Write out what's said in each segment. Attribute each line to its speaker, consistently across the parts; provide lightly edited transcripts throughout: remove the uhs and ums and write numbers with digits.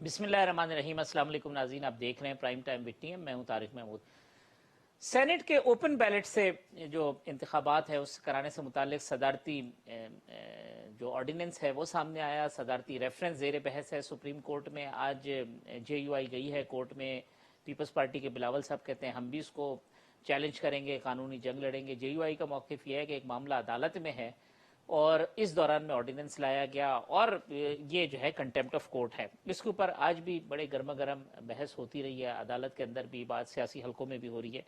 Speaker 1: बिस्मिल्लाहिर्रहमानिर्रहीम। अस्सलाम वालेकुम नाज़रीन, आप देख रहे हैं प्राइम टाइम विद टीएम। मैं हूं तारिक महमूद। सेनेट के ओपन बैलेट से जो इंतखाबात है उस कराने से मुतालिक सदारती जो ऑर्डिनेंस है वो सामने आया। सदारती रेफरेंस ज़ेर बहस है सुप्रीम कोर्ट में। आज JUI गई है कोर्ट में। पीपल्स पार्टी के बिलावल साहब कहते हैं हम भी इसको चैलेंज करेंगे, कानूनी जंग लड़ेंगे। JUI का मौक़िफ़ यह है कि एक मामला अदालत में है और इस दौरान में ऑर्डिनेंस लाया गया और ये जो है कंटेम्प्ट ऑफ कोर्ट है। इसके ऊपर आज भी बड़े गर्मा गर्म बहस होती रही है, अदालत के अंदर भी, बात सियासी हलकों में भी हो रही है।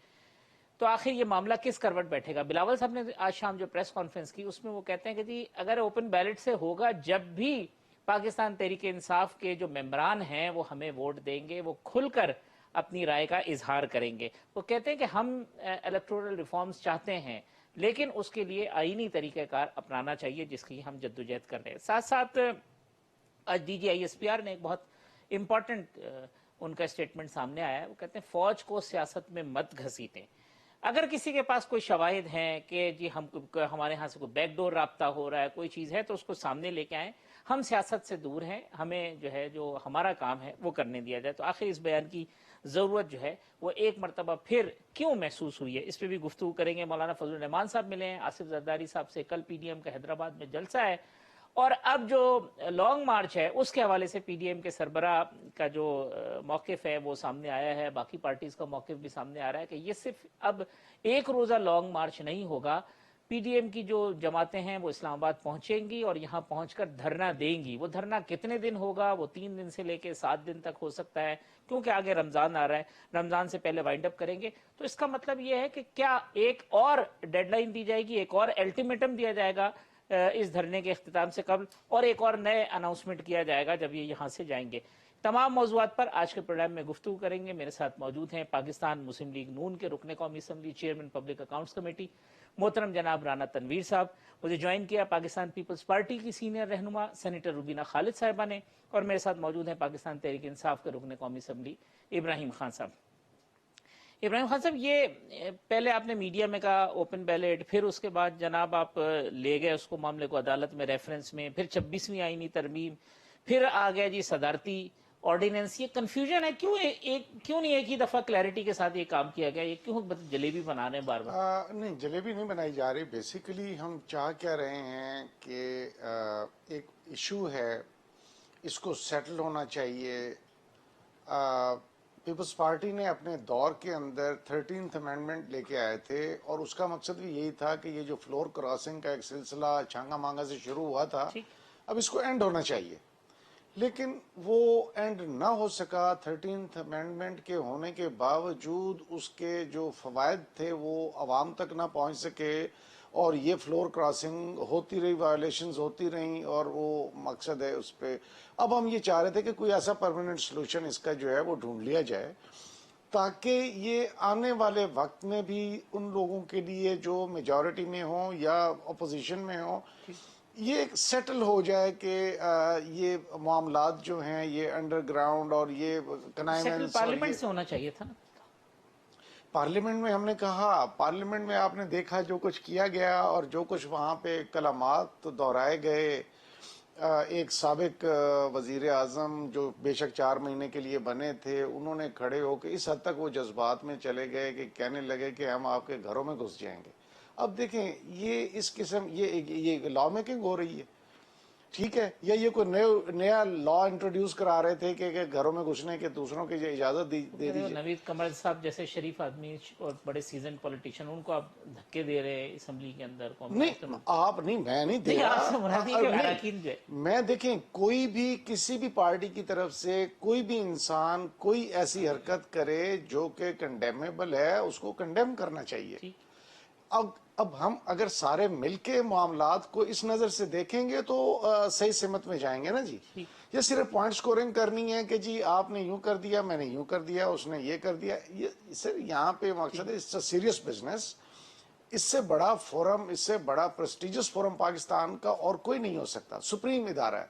Speaker 1: तो आखिर ये मामला किस करवट बैठेगा? बिलावल साहब ने आज शाम जो प्रेस कॉन्फ्रेंस की उसमें वो कहते हैं कि जी अगर ओपन बैलेट से होगा, जब भी पाकिस्तान तहरीक इंसाफ के जो मेंबरान हैं वो हमें वोट देंगे, वो खुलकर अपनी राय का इजहार करेंगे। वो कहते हैं कि हम इलेक्टोरल रिफॉर्म्स चाहते हैं, लेकिन उसके लिए आईनी तरीक़ाकार अपनाना चाहिए जिसकी हम जद्दोजहद कर रहे हैं। साथ साथ आज DGISPR ने एक बहुत इम्पॉर्टेंट उनका स्टेटमेंट सामने आया है। वो कहते हैं फौज को सियासत में मत घसीटें। अगर किसी के पास कोई शवाहिद हैं कि जी हमारे यहाँ से कोई बैकडोर राब्ता हो रहा है, कोई चीज़ है, तो उसको सामने लेके आएँ। हम सियासत से दूर हैं, हमें जो है जो हमारा काम है वो करने दिया जाए। तो आखिर इस बयान की ज़रूरत जो है वो एक मरतबा फिर क्यों महसूस हुई है, इस पर भी गुफ्तगू करेंगे। मौलाना फजल रहमान साहब मिले हैं आसिफ जरदारी साहब से। कल PDM का हैदराबाद में जलसा है और अब जो लॉन्ग मार्च है उसके हवाले से PDM के सरबरा का जो मौक़िफ़ है वो सामने आया है। बाकी पार्टीज़ का मौक़िफ़ भी सामने आ रहा है कि ये सिर्फ अब एक रोज़ा लॉन्ग मार्च नहीं होगा। PDM की जो जमातें हैं वो इस्लामाबाद पहुंचेंगी और यहाँ पहुंचकर धरना देंगी। वो धरना कितने दिन होगा? वो 3 दिन से लेकर 7 दिन तक हो सकता है, क्योंकि आगे रमज़ान आ रहा है। रमज़ान से पहले वाइंड अप करेंगे। तो इसका मतलब ये है कि क्या एक और डेडलाइन दी जाएगी, एक और अल्टीमेटम दिया जाएगा इस धरने के इख्तिताम से कबल, और एक और नए अनाउंसमेंट किया जाएगा जब ये यहाँ से जाएंगे। तमाम मौज़ूआत पर आज के प्रोग्राम में गुफ्तगू करेंगे। मेरे साथ मौजूद हैं पाकिस्तान मुस्लिम लीग नून के रुकने कौमी assembly, chairman public accounts committee मोहतरम जनाब राना तनवीर साहब। मुझे ज्वाइन किया पाकिस्तान पीपल्स पार्टी की सीनियर रहनुमा सेनेटर रुबीना खालिद साहिबा ने, और मेरे साथ मौजूद हैं पाकिस्तान तहरीक इंसाफ के रुकने कौमी असम्बली इब्राहिम खान साहब। इब्राहिम खान साहब, ये पहले आपने मीडिया में कहा ओपन बैलेट, फिर उसके बाद जनाब आप ले गए उसको मामले को अदालत में रेफरेंस में, फिर 26वीं आईनी तरमीम, फिर आ गया जी सदारती ऑर्डिनेंस। ये कंफ्यूजन है क्यों? क्यों नहीं एक ही दफा क्लैरिटी के साथ ये काम किया गया? ये क्यों जलेबी बना रहे हैं बार बार?
Speaker 2: नहीं, जलेबी नहीं बनाई जा रही। बेसिकली हम चाह क्या रहे हैं कि एक इशू है, इसको सेटल होना चाहिए। पीपल्स पार्टी ने अपने दौर के अंदर 13th अमेंडमेंट लेके आए थे और उसका मकसद भी यही था कि ये जो फ्लोर क्रॉसिंग का एक सिलसिला छांगा मांगा से शुरू हुआ था, अब इसको एंड होना चाहिए। लेकिन वो एंड ना हो सका। 13th अमेंडमेंट के होने के बावजूद उसके जो फवायद थे वो आवाम तक ना पहुंच सके और ये फ्लोर क्रॉसिंग होती रही, वायलेशंस होती रहीं, और वो मकसद है उस पर। अब हम ये चाह रहे थे कि कोई ऐसा परमानेंट सोल्यूशन इसका जो है वो ढूंढ लिया जाए, ताकि ये आने वाले वक्त में भी उन लोगों के लिए जो मेजॉरिटी में हो या अपोजिशन में हो, ये सेटल हो जाए कि ये मामलात जो हैं ये अंडरग्राउंड और ये कनाइमेंट्स
Speaker 1: पार्लियामेंट से होना चाहिए था ना।
Speaker 2: पार्लियामेंट में हमने कहा, पार्लियामेंट में आपने देखा जो कुछ किया गया और जो कुछ वहाँ पे कलामात तो दोहराए गए। एक साबिक वजीर आजम जो बेशक 4 महीने के लिए बने थे, उन्होंने खड़े होकर इस हद तक वो जज्बात में चले गए कि कहने लगे कि हम आपके घरों में घुस जाएंगे। अब देखें, ये इस किस्म ये लॉ मेकिंग हो रही है, ठीक है, या ये कोई नया लॉ इंट्रोड्यूस करा रहे थे कि घरों में घुसने के दूसरों की इजाजत दे दीजिए।
Speaker 1: नवीद कमर साहब जैसे शरीफ आदमी और बड़े सीजन पॉलिटिशियन, उनको आप धक्के दे रहे हैं असम्बली के अंदर?
Speaker 2: नहीं, आप नहीं, मैं नहीं दे रहा। मैं देखें, कोई भी किसी भी पार्टी की तरफ से कोई भी इंसान कोई ऐसी हरकत करे जो कि कंडेमेबल है, उसको कंडेम करना चाहिए। अब हम अगर सारे मिलके मामलात को इस नजर से देखेंगे तो सही सिमत में जाएंगे ना जी। ये सिर्फ पॉइंट स्कोरिंग करनी है कि जी आपने यूं कर दिया, मैंने यूं कर दिया, उसने ये कर दिया, ये सर यहाँ पे मकसद है इट्स अ सीरियस बिजनेस। इससे बड़ा फोरम, इससे बड़ा प्रेस्टिजियस फोरम पाकिस्तान का और कोई नहीं हो सकता। सुप्रीम इदारा है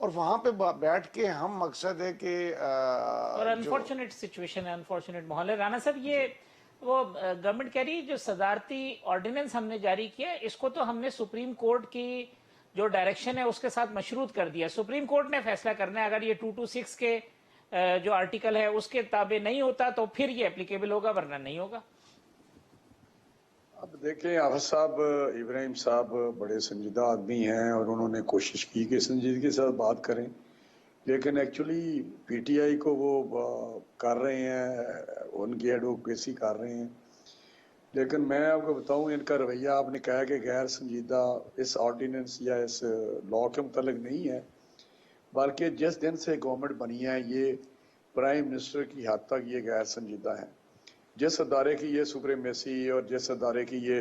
Speaker 2: और वहां पे बैठ के हम मकसद है कि
Speaker 1: और अनफॉर्चुनेट सिचुएशन है, अनफॉर्चुनेट माहौल है। राना साहब, ये वो गवर्नमेंट कह रही है जो सदारती ऑर्डिनेंस हमने जारी किया, इसको तो हमने सुप्रीम कोर्ट की جو ڈائریکشن ہے اس کے ساتھ مشروط کر دیا. سپریم کورٹ نے فیصلہ کرنا ہے. اگر یہ 226 کے جو آرٹیکل ہے اس کے تابع نہیں ہوتا تو پھر یہ اپلیکیبل ہوگا, ورنہ نہیں ہوگا.
Speaker 3: اب دیکھیں حافظ صاحب, ابراہیم صاحب بڑے سنجیدہ آدمی ہیں اور انہوں نے کوشش کی کہ سنجیدگی کے ساتھ بات کریں, لیکن ایکچولی پی ٹی آئی کو وہ کر رہے ہیں, ان کی ایڈوکیسی کر رہے ہیں. لیکن میں آپ کو بتاؤں, ان کا رویہ آپ نے کہا کہ غیر سنجیدہ اس آرڈیننس یا اس لا کے متعلق نہیں ہے, بلکہ جس دن سے گورنمنٹ بنی ہے یہ پرائم منسٹر کی حد تک یہ غیر سنجیدہ ہے. جس ادارے کی یہ سپریمیسی اور جس ادارے کی یہ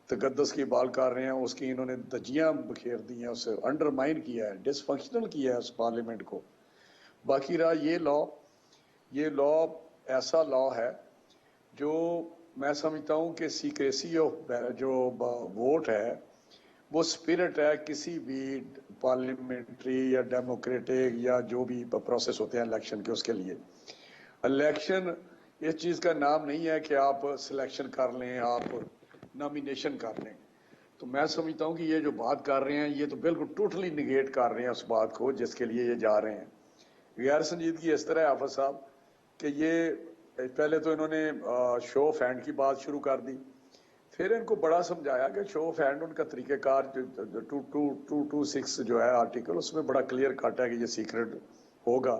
Speaker 3: تقدس کی بال کر رہے ہیں اس کی انہوں نے دھجیاں بکھیر دی ہیں, اسے انڈرمائن کیا ہے, ڈس فنکشنل کیا ہے اس پارلیمنٹ کو. باقی رہا یہ لا ایسا لا ہے جو میں سمجھتا ہوں کہ سیکریسی آف جو ووٹ ہے وہ اسپرٹ ہے کسی بھی پارلیمنٹری یا ڈیموکریٹک یا جو بھی پروسیس ہوتے ہیں الیکشن کے. اس کے لیے الیکشن اس چیز کا نام نہیں ہے کہ آپ سلیکشن کر لیں, آپ نامینیشن کر لیں. تو میں سمجھتا ہوں کہ یہ جو بات کر رہے ہیں یہ تو بالکل ٹوٹلی نگیٹ کر رہے ہیں اس بات کو جس کے لیے یہ جا رہے ہیں. غیر سنجیدگی اس طرح ہے حافظ صاحب کہ یہ پہلے تو انہوں نے شو آف ہینڈ کی بات شروع کر دی, پھر ان کو بڑا سمجھایا کہ شو آف ہینڈ ان کا طریقہ کار 226 جو ہے آرٹیکل اس میں بڑا کلیئر کٹ ہے کہ یہ سیکرٹ ہوگا,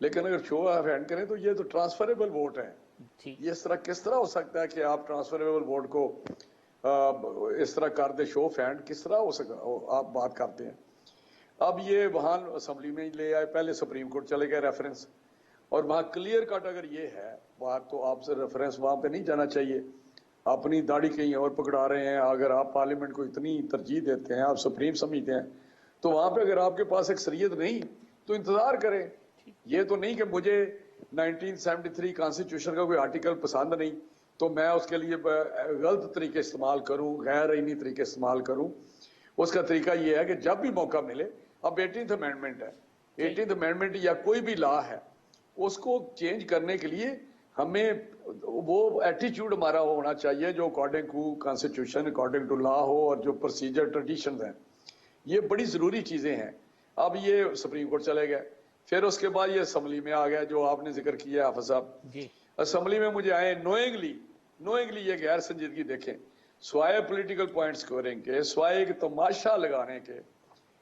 Speaker 3: لیکن اگر شو آف ہینڈ کریں تو یہ تو ٹرانسفریبل ووٹ ہے. یہ اس طرح کس طرح ہو سکتا ہے کہ آپ ٹرانسفریبل ووٹ کو اس طرح کر دیں, شو آف ہینڈ کس طرح ہو سکتا, آپ بات کرتے ہیں. اب یہ وہاں اسمبلی میں لے آئے, پہلے سپریم کورٹ چلے گئے ریفرنس, اور وہاں کلیئر کٹ اگر یہ ہے بات تو آپ سے ریفرنس وہاں پہ نہیں جانا چاہیے. اپنی داڑھی کہیں اور پکڑا رہے ہیں. اگر آپ پارلیمنٹ کو اتنی ترجیح دیتے ہیں, آپ سپریم سمجھتے ہیں, تو وہاں پہ اگر آپ کے پاس اکثریت نہیں تو انتظار کریں. یہ تو نہیں کہ مجھے 1973 کانسٹیٹیوشن کا کوئی آرٹیکل پسند نہیں تو میں اس کے لیے غلط طریقے استعمال کروں, غیر آئینی طریقے استعمال کروں. اس کا طریقہ یہ ہے کہ جب بھی موقع ملے, اب 18th امینڈمنٹ ہے, 18th امینڈمنٹ یا کوئی بھی لا ہے, اس کو چینج کرنے کے لیے ہمیں وہ ایٹیچیوڈ ہمارا ہونا چاہیے جو according to constitution, according to law ہو, اور جو پروسیجر ٹریڈیشنز ہیں یہ بڑی ضروری چیزیں ہیں. اب یہ سپریم کورٹ چلے گئے, پھر اس کے بعد یہ اسمبلی میں آ گیا جو آپ نے ذکر کیا حافظ صاحب. اسمبلی میں مجھے آئے نوئنگلی یہ غیر سنجیدگی دیکھیں, سوائے پولیٹیکل پوائنٹ سکورنگ کے, سوائے ایک تماشا لگانے کے,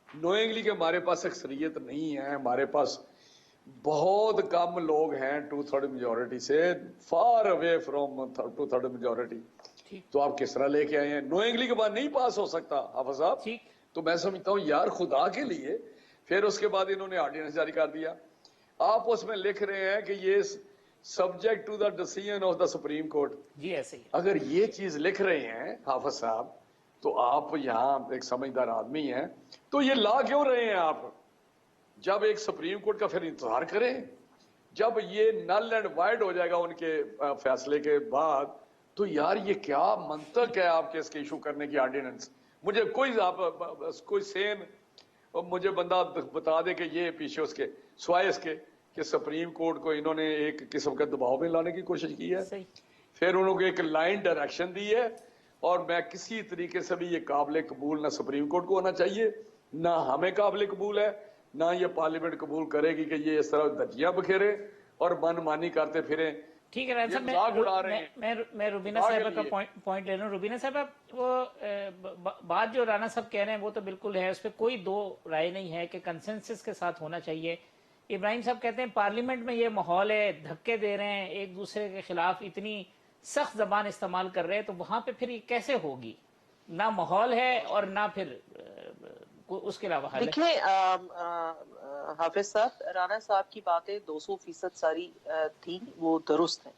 Speaker 3: نوئنگلی کہ ہمارے پاس اکثریت نہیں ہے, ہمارے پاس بہت کم لوگ ہیں 2/3 میجورٹی سے, فار اوے فرام 2/3 میجورٹی, تو آپ کس طرح لے کے آئے ہیں؟ نوئنگلی کے بعد نہیں پاس ہو سکتا حافظ صاحب. تو میں سمجھتا ہوں یار خدا کے لیے. پھر اس کے بعد انہوں نے آرڈیننس جاری کر دیا. آپ اس میں لکھ رہے ہیں کہ یہ subject to the decision of the supreme court.
Speaker 1: جی ایسے ہی.
Speaker 3: اگر یہ چیز لکھ رہے ہیں حافظ صاحب تو آپ یہاں ایک سمجھدار آدمی ہیں, تو یہ لا کیوں رہے ہیں آپ؟ جب ایک سپریم کورٹ کا پھر انتظار کریں, جب یہ نل اینڈ وائڈ ہو جائے گا ان کے فیصلے کے بعد, تو یار یہ کیا منطق ہے آپ کے اس کے ایشو کرنے کی آرڈیننس؟ مجھے کوئی سین مجھے بندہ بتا دے کہ یہ پیچھے اس کے سوائے اس کے کہ سپریم کورٹ کو انہوں نے ایک قسم کا دباؤ میں لانے کی کوشش کی ہے, پھر انہوں کو ایک لائن ڈائریکشن دی ہے, اور میں کسی طریقے سے بھی یہ قابل قبول نہ سپریم کورٹ کو ہونا چاہیے, نہ ہمیں قابل قبول ہے, نہ یہ پارلیمنٹ قبول کرے گی کہ یہ اس طرح دھجیاں بکھیرے اور من مانی کرتے پھریں.
Speaker 1: ٹھیک ہے رائن صاحب, میں روبینہ صاحبہ کا پوائنٹ لے رہا ہوں. روبینہ صاحبہ, وہ بات جو رانا صاحب کہہ رہے ہیں وہ تو بالکل ہے, اس پہ کوئی دو رائے نہیں ہے کہ کنسنسس کے ساتھ ہونا چاہیے. ابراہیم صاحب کہتے ہیں پارلیمنٹ میں یہ ماحول ہے, دھکے دے رہے ہیں ایک دوسرے کے خلاف, اتنی سخت زبان استعمال کر رہے ہیں, تو وہاں پہ پھر یہ کیسے ہوگی؟ نہ ماحول ہے اور نہ پھر اس کے علاوہ.
Speaker 4: دیکھیں حافظ صاحب, رانا صاحب کی باتیں 200% ساری تھی, وہ درست ہیں.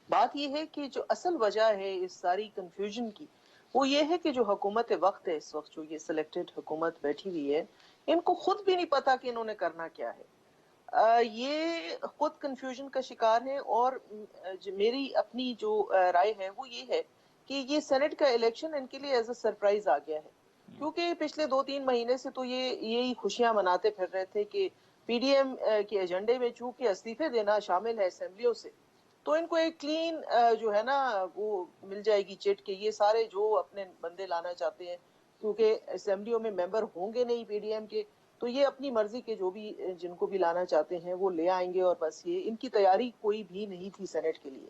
Speaker 4: بات یہ ہے کہ جو اصل وجہ ہے اس ساری کنفیوژن کی, وہ یہ ہے کہ جو حکومت وقت ہے اس وقت, جو یہ سلیکٹڈ حکومت بیٹھی ہوئی ہے, ان کو خود بھی نہیں پتا کہ انہوں نے کرنا کیا ہے. یہ خود کنفیوژن کا شکار ہے. اور میری اپنی جو رائے ہے وہ یہ ہے کہ یہ سینٹ کا الیکشن ان کے لیے ایز اے سرپرائز آ گیا ہے, کیونکہ پچھلے 2-3 مہینے سے تو یہی خوشیاں مناتے پھر رہے تھے کہ پی ڈی ایم کے ایجنڈے میں چونکہ استعفے دینا شامل ہے اسمبلیوں سے, تو ان کو ایک کلین جو ہے نا وہ مل جائے گی چٹ, کہ یہ سارے جو اپنے بندے لانا چاہتے ہیں کیونکہ اسمبلیوں میں ممبر ہوں گے نہیں پی ڈی ایم کے، تو یہ اپنی مرضی کے جو بھی جن کو بھی لانا چاہتے ہیں وہ لے آئیں گے، اور بس یہ ان کی تیاری کوئی بھی نہیں تھی سینٹ کے لیے.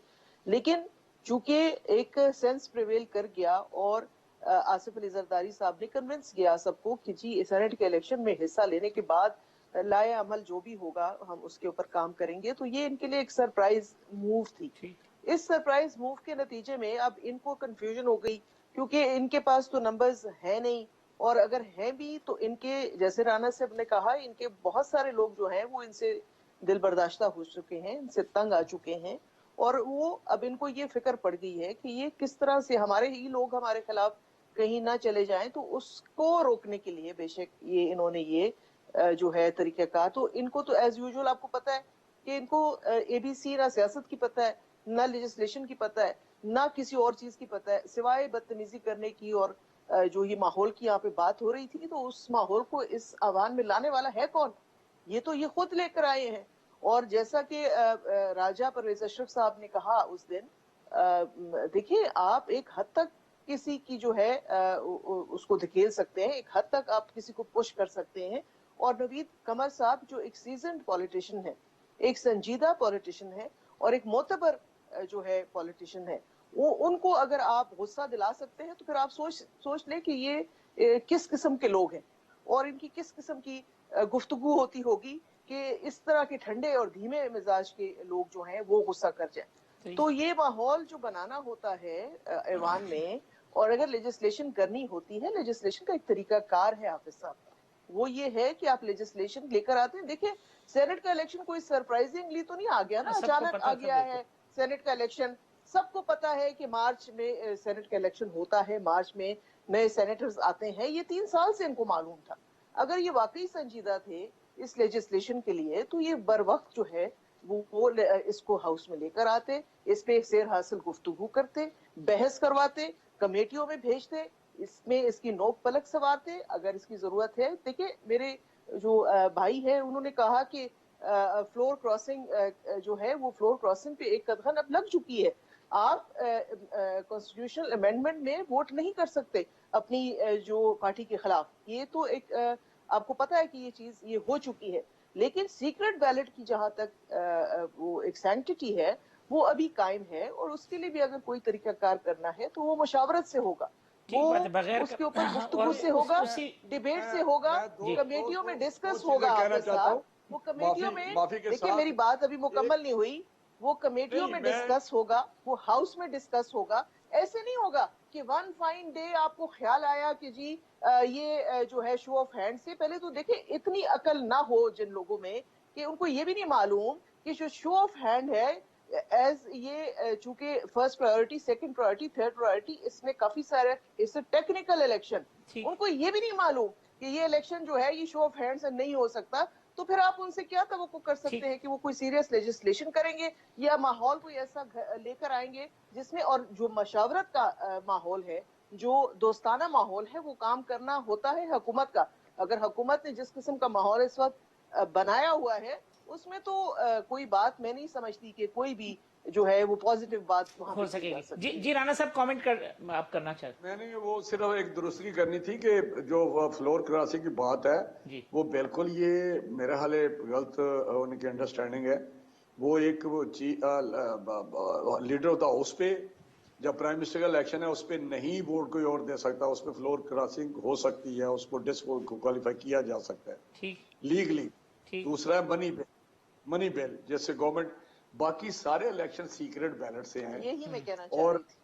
Speaker 4: لیکن چونکہ ایک سینس پریویل کر گیا اور آصف علی زرداری صاحب نے کنونس کیا سب کو کہ جی سینٹ کے الیکشن میں حصہ لینے کے بعد لائے عمل جو بھی ہوگا ہم اس کے اوپر کام کریں گے، تو یہ ان کے لیے ایک سرپرائز موو تھی. اس سرپرائز موو کے نتیجے میں اب ان کو کنفیوژن ہو گئی، کیونکہ ان کے پاس تو نمبرز ہیں نہیں، اور اگر ہیں بھی تو ان کے جیسے رانا صاحب نے کہا ان کے بہت سارے لوگ جو ہیں وہ ان سے دل برداشتہ ہو چکے ہیں، ان سے تنگ آ چکے ہیں، اور وہ اب ان کو یہ فکر پڑ گئی ہے کہ یہ کس طرح سے ہمارے ہی لوگ ہمارے خلاف کہیں نہ چلے جائیں. تو اس کو روکنے کے لیے بے شک یہ انہوں نے یہ جو ہے طریقہ کار، تو ان کو تو ایز یوزول آپ کو پتہ ہے کہ ان کو اے بی سی نہ سیاست کی پتہ ہے، نہ لیجسلیشن کی پتہ ہے، نہ کسی اور چیز کی پتہ ہے سوائے بدتمیزی کرنے کی. اور جو یہ ماحول کی یہاں پہ بات ہو رہی تھی، تو اس ماحول کو اس عوام میں لانے والا ہے کون؟ یہ تو یہ خود لے کر آئے ہیں. اور جیسا کہ راجہ پرویز اشرف صاحب نے کہا اس دن، دیکھیں آپ ایک حد تک کسی کی جو ہے اس کو دھکیل سکتے ہیں، ایک حد تک آپ کسی کو پش کر سکتے ہیں. اور نوید قمر صاحب جو ایک سیزنڈ پولیٹیشین ہے، ایک سنجیدہ پولیٹیشین ہے، اور ایک معتبر جو ہے پولیٹیشین ہے، وہ ان کو اگر آپ غصہ دلا سکتے ہیں تو پھر آپ سوچ لیں کہ یہ کس قسم کے لوگ ہیں اور ان کی کس قسم کی گفتگو ہوتی ہوگی کہ اس طرح کے ٹھنڈے اور دھیمے مزاج کے لوگ جو ہیں وہ غصہ کر جائیں. تو یہ ماحول جو بنانا ہوتا ہے ایوان میں، اور اگر لیجسلیشن کرنی ہوتی ہے، لیجسلیشن کا ایک طریقہ کار ہے حافظ صاحب، وہ یہ ہے کہ آپ لیجسلیشن لے کر آتے ہیں. دیکھیں سینٹ کا الیکشن کوئی سرپرائزنگلی تو نہیں آ گیا نا، اچانک آ گیا ہے سینٹ کا الیکشن. سب کو پتا ہے کہ مارچ میں سینٹ کا الیکشن ہوتا ہے، مارچ میں نئے سینیٹرز آتے ہیں، یہ 3 سال سے ان کو معلوم تھا. اگر یہ واقعی سنجیدہ تھے اس لیجسلیشن کے لیے تو یہ بر وقت جو ہے وہ اس کو ہاؤس میں لے کر آتے، اس پہ سیر حاصل گفتگو کرتے، بحث کرواتے، کمیٹیوں میں بھیجتے، اس میں اس کی نوک پلک سنوارتے اگر اس کی ضرورت ہے. دیکھیں میرے جو بھائی ہیں انہوں نے کہا کہ فلور کراسنگ جو ہے وہ فلور کراسنگ پہ ایک قدغن اب لگ چکی ہے. آپ کانسٹیٹیوشنل امینڈمنٹ میں ووٹ نہیں کر سکتے اپنی جو پارٹی کے خلاف. یہ تو ایک آپ کو پتا ہے کہ یہ چیز یہ ہو چکی ہے. لیکن سیکرٹ بیلٹ کی جہاں تک وہ ایک سینکٹیٹی ہے وہ ابھی قائم ہے، اور اس کے لیے بھی اگر کوئی طریقہ کار کرنا ہے تو وہ مشاورت سے ہوگا، وہ اس کے اوپر گفتگو سے ہوگا، ڈیبیٹ سے ہوگا، کمیٹیوں میں ڈسکس ہوگا. حافظ صاحب وہ کمیٹیوں میں دیکھیں میری بات ابھی مکمل نہیں ہوئی، وہ کمیٹیوں میں ڈسکس ہوگا، وہ ہاؤس میں ڈسکس ہوگا. ایسے نہیں ہوگا کہ ون فائن ڈے آپ کو خیال آیا کہ جی یہ جو ہے شو آف ہینڈ سے. پہلے تو دیکھیں اتنی عقل نہ ہو جن لوگوں میں کہ ان کو یہ بھی نہیں معلوم کہ جو شو آف ہینڈ ہے ایز یہ چونکہ first priority, second priority, third priority, اس میں کافی سارے اس ٹیکنیکل الیکشن، ان کو یہ بھی نہیں معلوم کہ یہ الیکشن جو ہے یہ شو آف ہینڈ سے نہیں ہو سکتا. تو پھر آپ ان سے کیا توقع کر سکتے ہیں کہ وہ کوئی سیریس لیجسلیشن کریں گے یا ماحول کوئی ایسا لے کر آئیں گے جس میں، اور جو مشاورت کا ماحول ہے، جو دوستانہ ماحول ہے، وہ کام کرنا ہوتا ہے حکومت کا. اگر حکومت نے جس قسم کا ماحول اس وقت بنایا ہوا ہے اس میں تو کوئی بات میں نہیں سمجھتی کہ کوئی بھی جو ہے وہ پازیٹیو بات وہاں
Speaker 1: ہو
Speaker 4: پہ
Speaker 1: سکے
Speaker 4: کی جا
Speaker 1: گی.
Speaker 4: سکتی ہے.
Speaker 1: جی رانا صاحب کامنٹ آپ کرنا چاہتے
Speaker 3: میں نے وہ صرف ایک درستگی کرنی تھی کہ جو فلور کراسنگ کی بات ہے وہ بالکل یہ میرا حال غلط ان کی انڈرسٹینڈنگ ہے. وہ ایک لیڈر ہوتا ہاؤس پہ جب پرائم منسٹر کا الیکشن ہے اس پہ نہیں ووٹ کوئی اور دے سکتا، اس پہ فلور کراسنگ ہو سکتی ہے، اس کو ڈسکوالیفائی کیا جا سکتا ہے لیگلی. دوسرا ہے منی بیل جیسے گورنمنٹ، باقی سارے الیکشن سیکرٹ بیلٹ سے ہیں.
Speaker 4: یہی میں کہنا چاہ
Speaker 3: اور
Speaker 4: رہی تھی.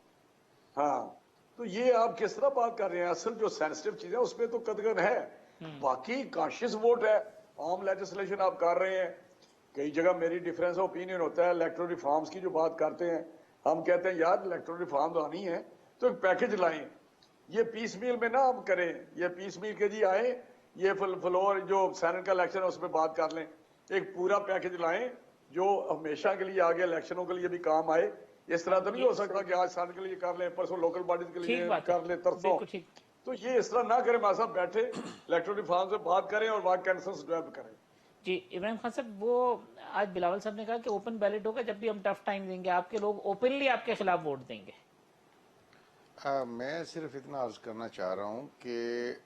Speaker 3: ہاں تو یہ آپ کس طرح بات کر رہے ہیں؟ اصل جو سینسٹیو چیز ہے اس پہ تو قدغن ہے، باقی کانشیس ووٹ ہے. عام لیجسلیشن آپ کر رہے ہیں، کئی جگہ میری ڈیفرنس اوپینین ہوتا ہے. الیکٹرل ریفارمز کی جو بات کرتے ہیں ہم کہتے ہیں یار الیکٹرل ریفارمز آنی ہے تو ایک پیکج لائیں، یہ پیس میل میں نہ ہم کریں. یہ پیس میل کے جی آئیں یہ فلور جو سینٹ کا الیکشن ہے اس پہ بات کر لیں. ایک پورا پیکج لائیں جو ہمیشہ کے لیے آگے الیکشنوں کے لیے بھی کام آئے. اس طرح تو نہیں ہو سکتا کہ آج سینٹ کے لیے کر لیں، پرسوں لوکل باڈیز کے لیے کر لیں، ترسوں. تو یہ اس طرح نہ کریں. ہمارے ساتھ بیٹھے الیکٹرل ریفارم سے بات کریں اور وہاں کنسنس ڈیولپ کریں.
Speaker 1: جی ابراہیم خان صاحب، وہ آج بلاول صاحب نے کہا کہ اوپن بیلٹ ہوگا جب بھی ہم ٹف ٹائم دیں گے آپ کے لوگ اوپنلی آپ کے خلاف ووٹ دیں گے.
Speaker 2: मैं सिर्फ इतना अर्ज करना चाह रहा हूँ कि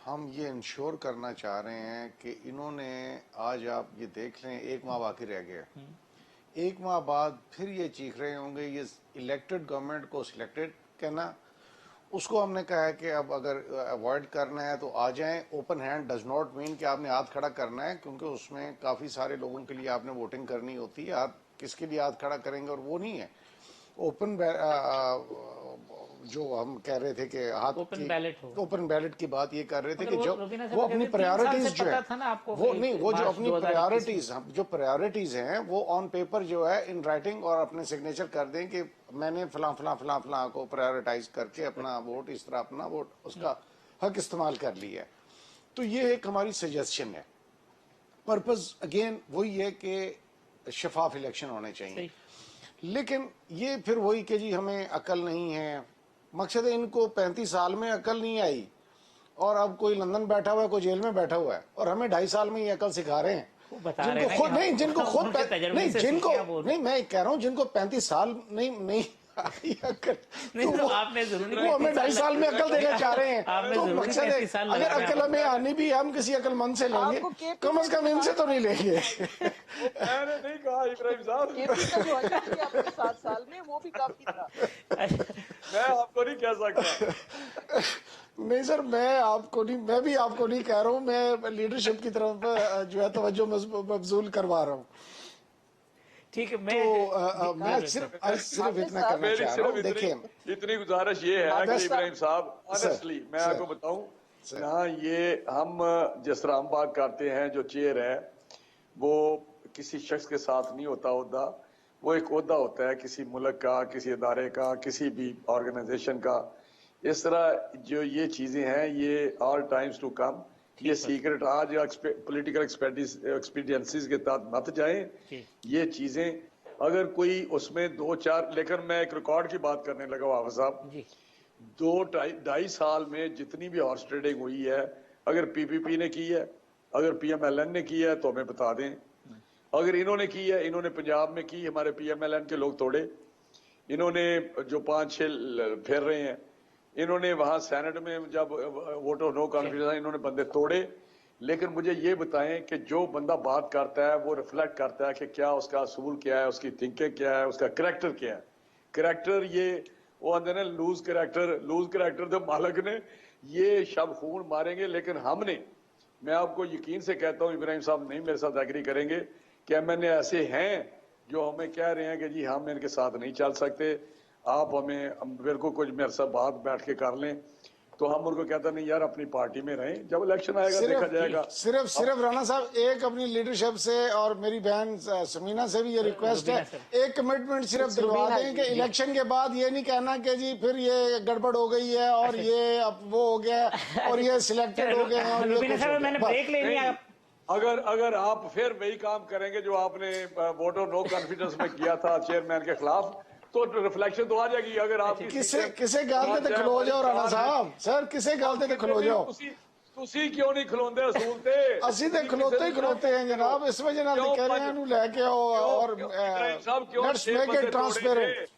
Speaker 2: हम ये इंश्योर करना चाह रहे हैं कि इन्होंने, आज आप ये देख लें 1 माह बाकी रह गया, 1 माह बाद फिर ये चीख रहे होंगे ये इलेक्टेड गवर्नमेंट को सिलेक्टेड कहना। उसको हमने कहा है कि अब अगर अवॉइड करना है तो आ जाएं। Open hand does not mean कि आपने हाथ खड़ा करना है, क्योंकि उसमें काफ़ी सारे लोगों के लिए आपने वोटिंग करनी होती है। आप किसके लिए हाथ खड़ा करेंगे, और वो नहीं है ओपन जो हम कह रहे थे कि हाथ
Speaker 1: ओपन बैलेट हो,
Speaker 2: ओपन बैलेट की बात ये कर रहे थे कि जो
Speaker 1: रुबीना
Speaker 2: वो अपनी प्रायोरिटीज जो है वो नहीं, वो जो
Speaker 1: मार्च
Speaker 2: अपनी
Speaker 1: 2021
Speaker 2: प्रायोरिटीज हैं वो ऑन पेपर जो है इन राइटिंग और अपने सिग्नेचर कर दें कि मैंने फलां फलां फलां फलां को प्रायोरिटाइज करके अपना वोट इस तरह अपना वोट उसका हक इस्तेमाल कर लिया है। तो ये एक हमारी सजेशन है। पर्पस अगेन वही है कि शफाफ इलेक्शन होने चाहिए, लेकिन ये फिर वही कि जी हमें अकल नहीं है। मकसद है इनको 35 साल में अकल नहीं आई और अब कोई लंदन बैठा हुआ है, कोई जेल में बैठा हुआ है, और हमें 2.5 साल में ये अकल सिखा रहे हैं। जिनको खुद नहीं, जिनको खुद नहीं, जिनको नहीं, मैं कह रहा हूँ जिनको 35 साल नहीं अकल,
Speaker 1: तो आपने जरूरी
Speaker 2: वो हमें 2.5 साल में अकल देना चाह रहे हैं। तो मकसद है अगर अकल हमें आनी भी हम किसी अकलमंद से लेंगे, कम से कम इनसे तो नहीं लेंगे।
Speaker 3: मैंने नहीं कहा इब्राहिम साहब,
Speaker 4: केपी का जो अजय आपके 7 साल में वो भी काफी था।
Speaker 3: मैं आपको नहीं कह सकता।
Speaker 2: नहीं सर, मैं भी आपको नहीं कह रहा हूँ, मैं लीडरशिप की तरफ जो है तवज्जो मबजूल करवा रहा हूँ।
Speaker 1: ठीक है,
Speaker 2: मैं सिर्फ इतना करना चाह रहा हूँ। देखिए,
Speaker 3: इतनी गुजारिश ये है कि इब्राहिम साहब, ऑनेस्टली मैं आपको बताऊं ना, ये हम जिस तरह हम बात करते हैं, जो चेयर है वो किसी शख्स के साथ नहीं होता ओहदा, वो एक ओहदा होता है किसी मुल्क का, किसी इदारे का, किसी भी ऑर्गेनाइजेशन का। इस तरह जो ये चीजें हैं ये ऑल टाइम्स टू कम, ये सीक्रेट आज पॉलिटिकल एक्सपीडियंसीज के तहत मत जाएं। ये चीजें अगर कोई उसमें 2-4, लेकिन मैं एक रिकॉर्ड की बात करने लगा हाफिज साहब, 2-2.5 साल में जितनी भी हॉर्स ट्रेडिंग हुई है, अगर पीपीपी ने की है, अगर पीएमएलएन ने की है तो हमें बता दें। अगर इन्होंने की है, इन्होंने पंजाब में की, हमारे पीएमएलएन के लोग तोड़े, इन्होंने जो 5-6 फेर रहे हैं, इन्होंने वहां सेनेट में जब वोट ऑफ नो कॉन्फिडेंस इन्होंने बंदे तोड़े। लेकिन मुझे ये बताएं कि जो बंदा बात करता है वो रिफ्लेक्ट करता है कि क्या उसका असूल क्या है, उसकी थिंकिंग क्या है, उसका करैक्टर क्या है। करैक्टर ये वो आंदे ने लूज करैक्टर तो मालिक ने ये शब खून मारेंगे। लेकिन हमने, मैं आपको यकीन से कहता हूँ, इब्राहिम साहब नहीं मेरे साथ एग्री करेंगे कि मैंने ऐसे हैं जो हमें कह रहे हैं कि जी हम इनके साथ नहीं चल सकते, आप हमें बिल्कुल कुछ मेरे साथ बात बैठ के कर लें। तो हम उनको कहते नहीं यार अपनी पार्टी में रहें, जब इलेक्शन आएगा देखा जाएगा।
Speaker 2: सिर्फ राणा साहब, एक अपनी लीडरशिप से और मेरी बहन समीना से भी ये रिक्वेस्ट है, एक कमिटमेंट सिर्फ दिलवा दें कि इलेक्शन के बाद ये नहीं कहना कि जी फिर ये गड़बड़ हो गई है और ये अब वो हो गया और ये सिलेक्टेड हो गए हैं।
Speaker 3: अगर आप फिर वही काम करेंगे जो आपने वोट ऑफ नो कॉन्फिडेंस में किया था चेयरमैन के खिलाफ, तो रिफ्लेक्शन तो आ जाएगी। अगर आप
Speaker 2: किसे गलते ते खलो जाओ राणा साहब, सर किसे गलते ते खलो जाओ,
Speaker 3: ਤੁਸੀਂ क्यों नहीं खलोंदे असूल ते?
Speaker 2: ਅਸੀਂ ਤੇ खलोते हैं जनाब, इस वजह नाल कह रहे हैं इन्हू लेके आओ और लेट्स मेक इट ट्रांसपेरेंट।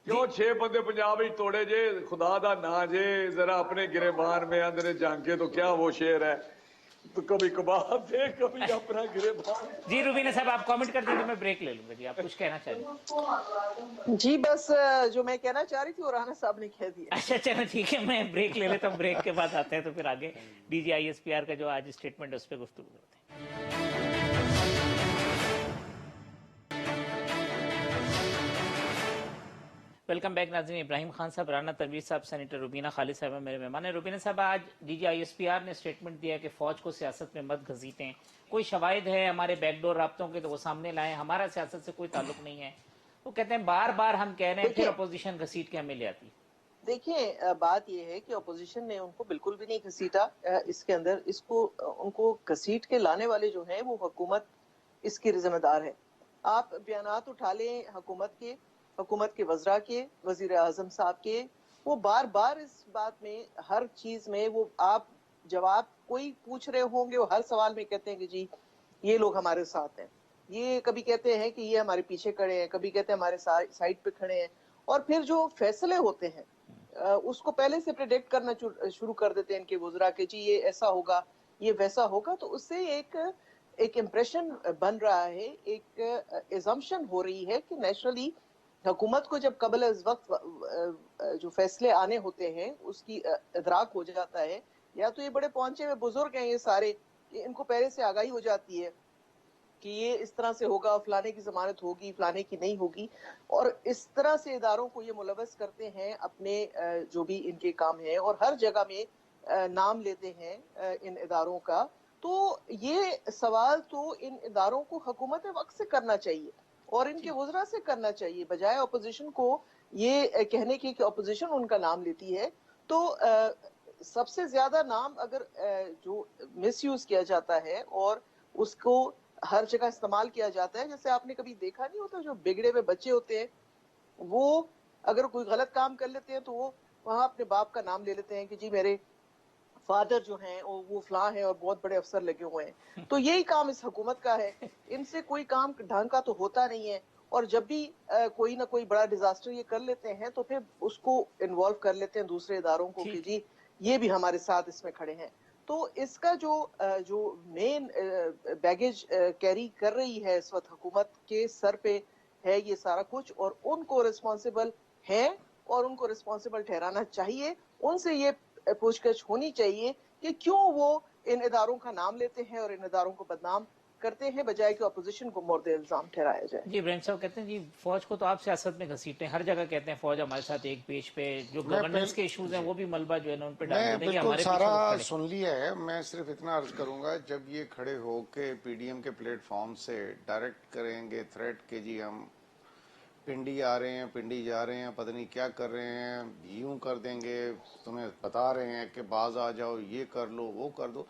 Speaker 3: क्यों 6 बंदे पंजाब ही तोड़े जे, खुदा दा ना जे, जरा अपने गिरेबान में अंदर झांके तो क्या वो शेर है, तो कभी कबाब दे कभी अपना गिरेबान।
Speaker 1: जी रुबीना साहब आप कमेंट कर दीजिए, मैं ब्रेक ले लूंगा। जी आप कुछ कहना चाहिए?
Speaker 4: जी बस जो मैं कहना चाह रही थी वो राणा साहब ने कह दिया।
Speaker 1: अच्छा चलो ठीक है, मैं ब्रेक ले लेता हूँ, ब्रेक के बाद आते हैं तो फिर आगे DGISPR का जो आज स्टेटमेंट है उस पर गुफ्तगू करते हैं। वेलकम बैक नाज़रीन। इब्राहिम खान साहब, राना तनवीर साहब, सेनेटर रुबीना खालिद साहब मेरे मेहमान हैं। रुबीना साहब, आज DGISPR ने स्टेटमेंट दिया कि फौज को सियासत में मत घसीटें, कोई शवाहिद है हमारे बैकडोर राब्तों के तो वो सामने लाएं, हमारा सियासत से कोई ताल्लुक नहीं है। वो कहते हैं बार बार हम कह रहे हैं, फिर अपोजिशन घसीट के हमें ले आती है।
Speaker 4: देखिए बात यह है कि अपोजिशन ने उनको बिल्कुल भी नहीं घसीटा इसके अंदर, इसको उनको घसीट के लाने वाले जो हैं वो हुकूमत इसकी जिम्मेदार है। आप बयानात उठा लें हुकूमत के वज़रा के, वज़ीर आज़म साहब के, वो बार बार इस बात में हर चीज में वो आप जवाब कोई पूछ रहे होंगे वो हर सवाल में कहते हैं कि जी ये लोग हमारे साथ हैं, ये कभी कहते हैं कि ये हमारे पीछे खड़े हैं, कभी कहते हैं हमारे साइड पे खड़े हैं। और फिर जो फैसले होते हैं उसको पहले से प्रेडिक्ट करना शुरू कर देते हैं इनके वुज़रा कि जी ये ऐसा होगा, ये वैसा होगा, तो उससे एक इम्प्रेशन बन रहा है, एक एजम्पशन हो रही है कि नेशनली हुकूमत को जब कबल इस वक्त जो फैसले आने होते हैं उसकी इदराक हो जाता है, या तो ये बड़े पहुंचे हुए बुजुर्ग हैं ये सारे, इनको पहले से आगाही हो जाती है कि ये इस तरह से होगा, फलाने की जमानत होगी, फलाने की नहीं होगी, और इस तरह से इदारों को ये मुलवस करते हैं अपने जो भी इनके काम हैं, और हर जगह में नाम लेते हैं इन इदारों का। तो ये सवाल तो इन इदारों को हुकूमत वक्त से करना चाहिए और इनके वुज़रा से करना चाहिए, बजाय अपोजिशन को ये कहने की कि अपोजिशन उनका नाम लेती है। तो सबसे ज्यादा नाम अगर जो मिसयूज किया जाता है और उसको हर जगह इस्तेमाल किया जाता है, जैसे आपने कभी देखा नहीं होता, जो बिगड़े हुए बच्चे होते हैं वो अगर कोई गलत काम कर लेते हैं तो वो वहां अपने बाप का नाम ले लेते हैं कि जी मेरे फादर जो हैं वो फलां हैं और बहुत बड़े अफसर लगे हुए हैं। तो यही काम इस हुकूमत का है, इनसे कोई काम ढंग का तो होता नहीं है, और जब भी कोई ना कोई बड़ा डिजास्टर ये कर लेते हैं तो फिर उसको इन्वॉल्व कर लेते हैं दूसरे इदारों को कि जी ये भी हमारे साथ इसमें खड़े हैं। तो इसका जो मेन बैगेज कैरी कर रही है इस वक्त हुकूमत के सर पे है ये सारा कुछ, और उनको रिस्पॉन्सिबल है और उनको रिस्पॉन्सिबल ठहराना चाहिए। उनसे ये पूछताछ होनी चाहिए कि क्यों वो इन इदारों का नाम लेते हैं और इन इदारों को बदनाम करते हैं, बजाय कि अपोजिशन को मोर्द इल्जाम ठहराया जाए।
Speaker 1: जी इब्राहिम साहब कहते हैं जी फौज को तो आप सियासत में घसीटते हैं, हर जगह कहते हैं फौज हमारे साथ एक पेज पे, जो गवर्नेंस के इश्यूज हैं वो भी मलबा जो है ना उन पे डाल देते हैं, हमारे
Speaker 2: सारा सुन लिया है। मैं सिर्फ इतना अर्ज करूंगा, जब ये खड़े होके पीडीएम के प्लेटफॉर्म से डायरेक्ट करेंगे थ्रेट के जी हम पिंडी आ रहे हैं, पिंडी जा रहे हैं, पता नहीं क्या कर रहे हैं, यूं कर देंगे, तुम्हें बता रहे हैं कि बाज आ जाओ, ये कर लो वो कर दो,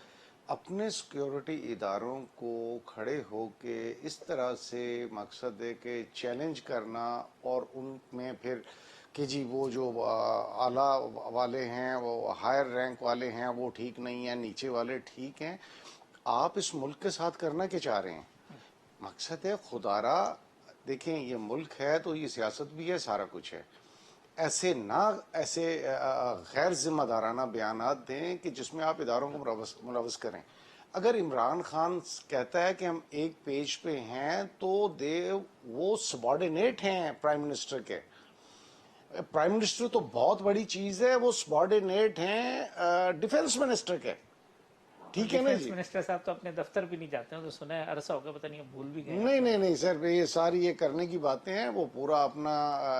Speaker 2: अपने सिक्योरिटी इदारों को खड़े होके इस तरह से मकसद है कि चैलेंज करना और उनमें फिर कि जी वो जो आला वाले हैं, वो हायर रैंक वाले हैं वो ठीक नहीं है, नीचे वाले ठीक हैं। आप इस मुल्क के साथ करना क्या चाह रहे हैं? मकसद है खुदारा, देखें ये मुल्क है तो ये सियासत भी है, सारा कुछ है। ऐसे गैर जिम्मेदाराना बयानात दें कि जिसमें आप इदारों को मुलवस करें। अगर इमरान खान कहता है कि हम एक पेज पे हैं तो वो सबॉर्डिनेट हैं प्राइम मिनिस्टर के। प्राइम मिनिस्टर तो बहुत बड़ी चीज है, वो सबॉर्डिनेट हैं डिफेंस मिनिस्टर के, ठीक है ना जी।
Speaker 1: मिनिस्टर साहब तो अपने दफ्तर भी नहीं जाते हैं, तो सुना है अरसा होगा, पता नहीं भूल भी गए।
Speaker 2: नहीं सर, ये सारी ये करने की बातें हैं, वो पूरा अपना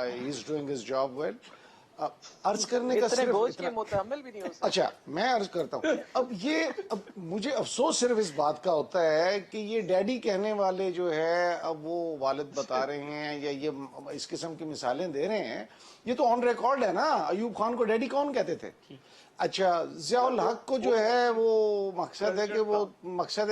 Speaker 2: he is doing his job well. अर्ज करने का सिर्फ
Speaker 4: मुतहम्मिल भी नहीं हो सकता।
Speaker 2: अच्छा मैं अर्ज करता हूँ। अब मुझे अफसोस सिर्फ इस बात का होता है कि ये डैडी कहने वाले जो है, अब वो वालिद बता रहे हैं या ये इस किस्म की मिसालें दे रहे हैं, ये तो ऑन रिकॉर्ड है ना। अयूब खान को डैडी कौन कहते थे? अच्छा, ज़ियाउल हक को जो है वो मकसद है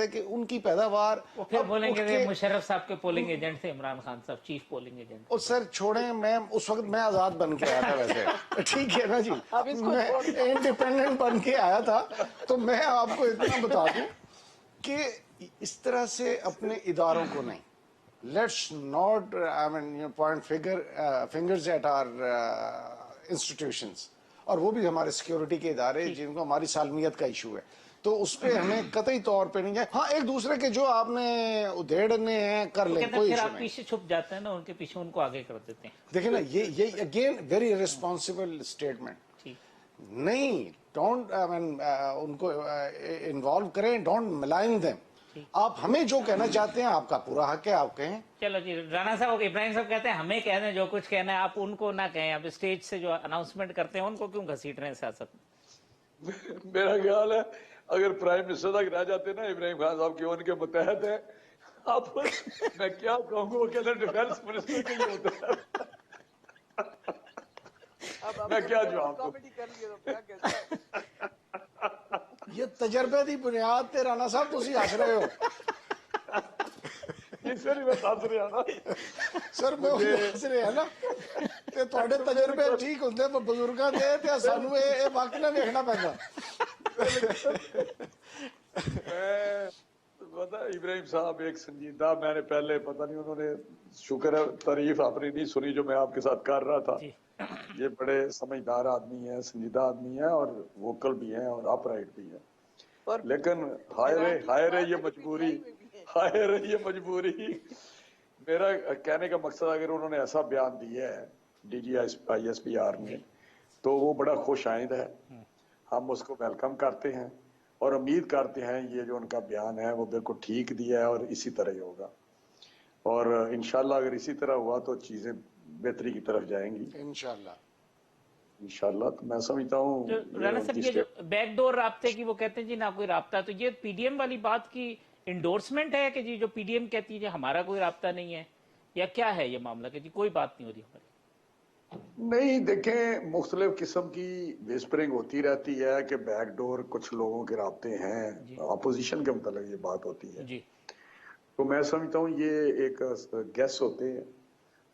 Speaker 2: कि उनकी पैदावार,
Speaker 1: वो फिर बोलेंगे कि मुशर्रफ साहब के पोलिंग एजेंट थे इमरान खान साहब, चीफ पोलिंग एजेंट।
Speaker 2: और सर छोड़ें, मैं उस वक्त मैं आजाद बन के आया था वैसे, ठीक है ना जी, मैं इंडिपेंडेंट बन के आया था। तो मैं आपको इतना बता दूं कि इस तरह से अपने इदारों को नहीं, let's not point fingers at our institutions, और वो भी हमारे सिक्योरिटी के इदारे जिनको हमारी सालमियत का इशू है, तो उस पे हमें कतई तौर पे नहीं जाए। हाँ, एक दूसरे के जो आपने उधेड़ने हैं कर ले, कोई इशू नहीं।
Speaker 1: पीछे छुप जाते हैं ना, उनके पीछे उनको आगे कर देते हैं।
Speaker 2: देखिए ना, ये अगेन वेरी रिस्पॉन्सिबल स्टेटमेंट। नहीं, डोंट उनको इन्वॉल्व करें, डोंट मिलाइन देम। आप हमें जो कहना चाहते हैं आपका पूरा हक है, आप कहें।
Speaker 1: चलो जी, राना साहब, इब्राहिम साहब कहते हैं हमें कहना है जो कुछ कहना है, आप उनको ना कहें। आप स्टेज से जो अनाउंसमेंट करते हैं उनको क्यों घसीट रहे हैं सियासत में?
Speaker 3: मेरा ख्याल है अगर प्राइम मिनिस्टर तक रह जाते ना इब्राहिम खान साहब के, उनके मुतहद है आप, मैं क्या कहूँगा, वो कहते हैं डिफेंस मिनिस्टर के लिए होता है। मैं क्या जवाब दूं?
Speaker 2: ये तजर्बे की बुनियाद ते राणा साहब तुसी हस रहे हो।
Speaker 3: इसे नहीं मैं दस रहा ना
Speaker 2: सर, मैं हस रहा ना ते तुहाडे तजर्बे ठीक हुंदे बजुर्गां दे, ते सानू ये वाकई ना वेखना पैंदा।
Speaker 3: पता है इब्राहिम साहब एक संजीदा, मैंने पहले पता नहीं उन्होंने, शुक्र है तारीफ आपने नहीं सुनी जो मैं आपके साथ कर रहा था। ये बड़े समझदार आदमी है, संजीदा आदमी है और वोकल भी है और अपराइट भी है, लेकिन हाय रे ये मजबूरी, हाय रे ये मजबूरी। मेरा कहने का मकसद अगर उन्होंने ऐसा बयान दिया है DGISPR ने तो वो बड़ा खुश आइंद है, हम उसको वेलकम करते हैं और उम्मीद करते हैं ये जो उनका बयान है वो बिल्कुल ठीक दिया है और इसी तरह ही होगा, और इंशाल्लाह अगर इसी तरह हुआ तो चीजें बेहतरी की तरफ जाएंगी इंशाल्लाह। तो मैं समझता हूँ
Speaker 1: राणा साहब ये जो बैकडोर राब्ते की वो कहते हैं जी ना कोई राब्ता, तो ये PDM वाली बात की इंडोर्समेंट है कि जी जो PDM कहती है हमारा कोई राब्ता नहीं है, या क्या है ये मामला कि जी कोई बात नहीं हो रही हमारी?
Speaker 3: नहीं, देखें मुख्तलिफ किस्म की विस्परिंग होती रहती है कि बैकडोर कुछ लोगों के राब्ते हैं, अपोजिशन के मतलब ये बात होती है
Speaker 1: जी।
Speaker 3: तो मैं समझता हूँ ये एक गैस होते हैं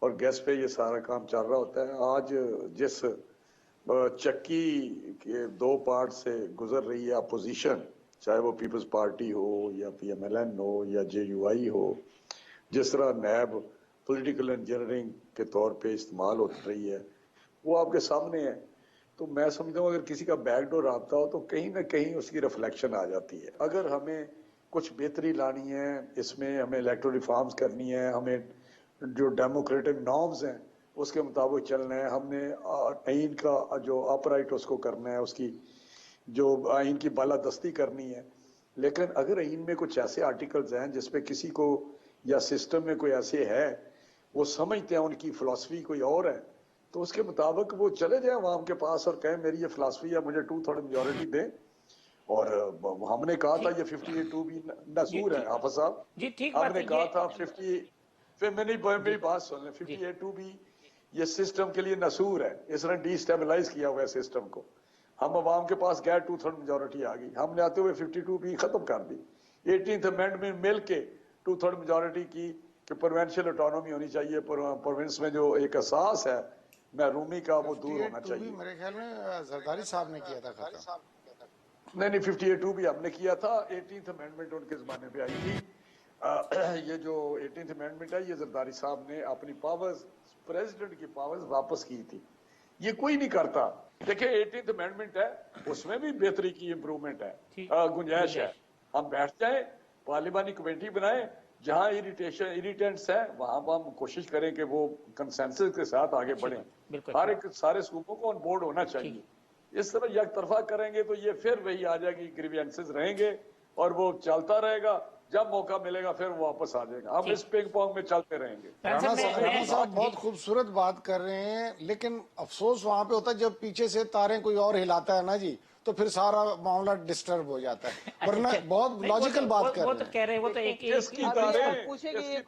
Speaker 3: और गैस पे ये सारा काम चल रहा होता है। आज जिस चक्की के दो पार्ट से गुजर रही है अपोजिशन, चाहे वो पीपल्स पार्टी हो या PMLN हो या JUI हो, जिस तरह नैब पॉलिटिकल इंजीनियरिंग के तौर पे इस्तेमाल हो रही है वो आपके सामने है। तो मैं समझता हूँ अगर किसी का बैकडोर राब्ता हो तो कहीं ना कहीं उसकी रिफ्लेक्शन आ जाती है। अगर हमें कुछ बेहतरी लानी है, इसमें हमें इलेक्टोरल रिफॉर्म्स करनी है, हमें जो डेमोक्रेटिक नॉर्म्स हैं उसके मुताबिक चलना है, हमने आइन का जो अपराइट उसको करना है, उसकी जो आइन की बालादस्ती करनी है। लेकिन अगर आइन में कुछ ऐसे आर्टिकल्स हैं जिसपे किसी को या सिस्टम में कोई ऐसे है वो समझते हैं उनकी फिलॉसफी कोई और है तो उसके मुताबिक वो चले जाए अवाम के पास और कहें मेरी ये फिलॉसफी है, मुझे 2/3 मेजॉरिटी दें। और हमने कहा था ये 58(2) भी नसूर है हाफिज साहब
Speaker 1: जी, ठीक
Speaker 3: हमने कहा था
Speaker 1: 50
Speaker 3: फिर मेरी बात सुन लें, 58(2) भी ये सिस्टम के लिए नसूर है, इसने डिस्टेबलाइज किया हुआ है सिस्टम को। हम अवाम के पास गैर 2/3 मेजॉरिटी आ गई, हमने आते हुए 52 भी खत्म कर दी। 18th अमेंडमेंट मिल के 2/3 मेजॉरिटी की कि प्रोविंशियल ऑटोनॉमी होनी चाहिए, प्रोविंस में जो एक एहसास है महरूमी का वो दूर होना चाहिए।
Speaker 2: मेरे ख्याल में जरदारी साहब ने किया था खत्म।
Speaker 3: नहीं 58(2) भी हमने किया था, 18th अमेंडमेंट उनके जमाने पे आई थी। ये जो 18th अमेंडमेंट है ये जरदारी साहब ने अपनी पावर्स, प्रेसिडेंट की पावर्स वापस की थी, ये कोई नहीं करता। देखिए 18th अमेंडमेंट है उसमें भी बेहतरी की इम्प्रूवमेंट है, गुंजाइश है। हम बैठ जाए पार्लिमानी कमेटी बनाए, जहां इरिटेंट्स है वहां पर हम कोशिश करें कि वो कंसेंसस के साथ आगे बढ़े, हर एक सारे सूबों को ऑन बोर्ड होना चाहिए। इस तरह एक तरफा करेंगे तो ये फिर वही आ जाएगी, ग्रीवेंसेस रहेंगे और वो चलता रहेगा, जब मौका मिलेगा फिर वो वापस आ जाएगा। हम इस पिंग पोंग में चलते रहेंगे।
Speaker 2: राणा साहब बहुत खूबसूरत बात कर रहे हैं, लेकिन अफसोस वहां पे होता है जब पीछे से तारें कोई और हिलाता है ना जी, तो फिर सारा मामला डिस्टर्ब हो जाता है। वरना बहुत लॉजिकल बात कर रहे हैं।
Speaker 1: वो तो कह रहे हैं, वो तो एक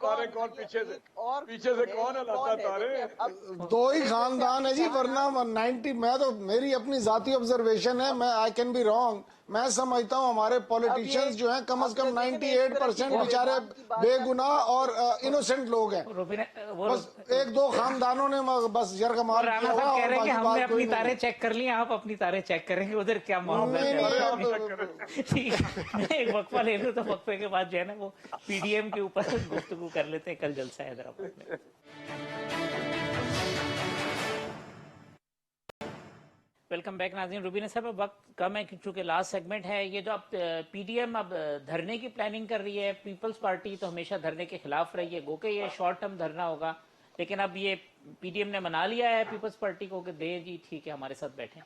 Speaker 3: तारे कौन पीछे से कौन हिलाता तारे?
Speaker 2: दो ही खानदान है जी, वरना 90 मैं तो मेरी अपनी जाती ऑब्जर्वेशन है, मैं आई कैन बी रॉन्ग, मैं समझता हूँ हमारे पॉलिटिशियंस जो हैं कम से कम 98% बेचारे बेगुनाह और इनोसेंट लोग हैं। बस एक दो खानदानों ने बस यरगमाल किया हुआ
Speaker 1: कह
Speaker 2: और
Speaker 1: रहे हैं कि
Speaker 2: बाकी
Speaker 1: हमने
Speaker 2: बात कोई
Speaker 1: अपनी तारें
Speaker 2: नहीं।
Speaker 1: चेक कर ली, आप अपनी तारें चेक करेंगे उधर क्या मामला है। ठीक है, एक वक्फा ले लो तो वक्फे के बाद जो है ना वो PDM के ऊपर गुफ्तगू कर लेते हैं, कल जलसा है हैदराबाद में। वेलकम बैक नाज़रीन। रुबीना साहब अब वक्त कम है चूंकि लास्ट सेगमेंट है। ये जो अब PDM अब धरने की प्लानिंग कर रही है, पीपल्स पार्टी तो हमेशा धरने के खिलाफ रही है, गो के ये शॉर्ट टर्म धरना होगा, लेकिन अब ये PDM ने मना लिया है पीपल्स पार्टी को कि दे जी ठीक है हमारे साथ बैठे।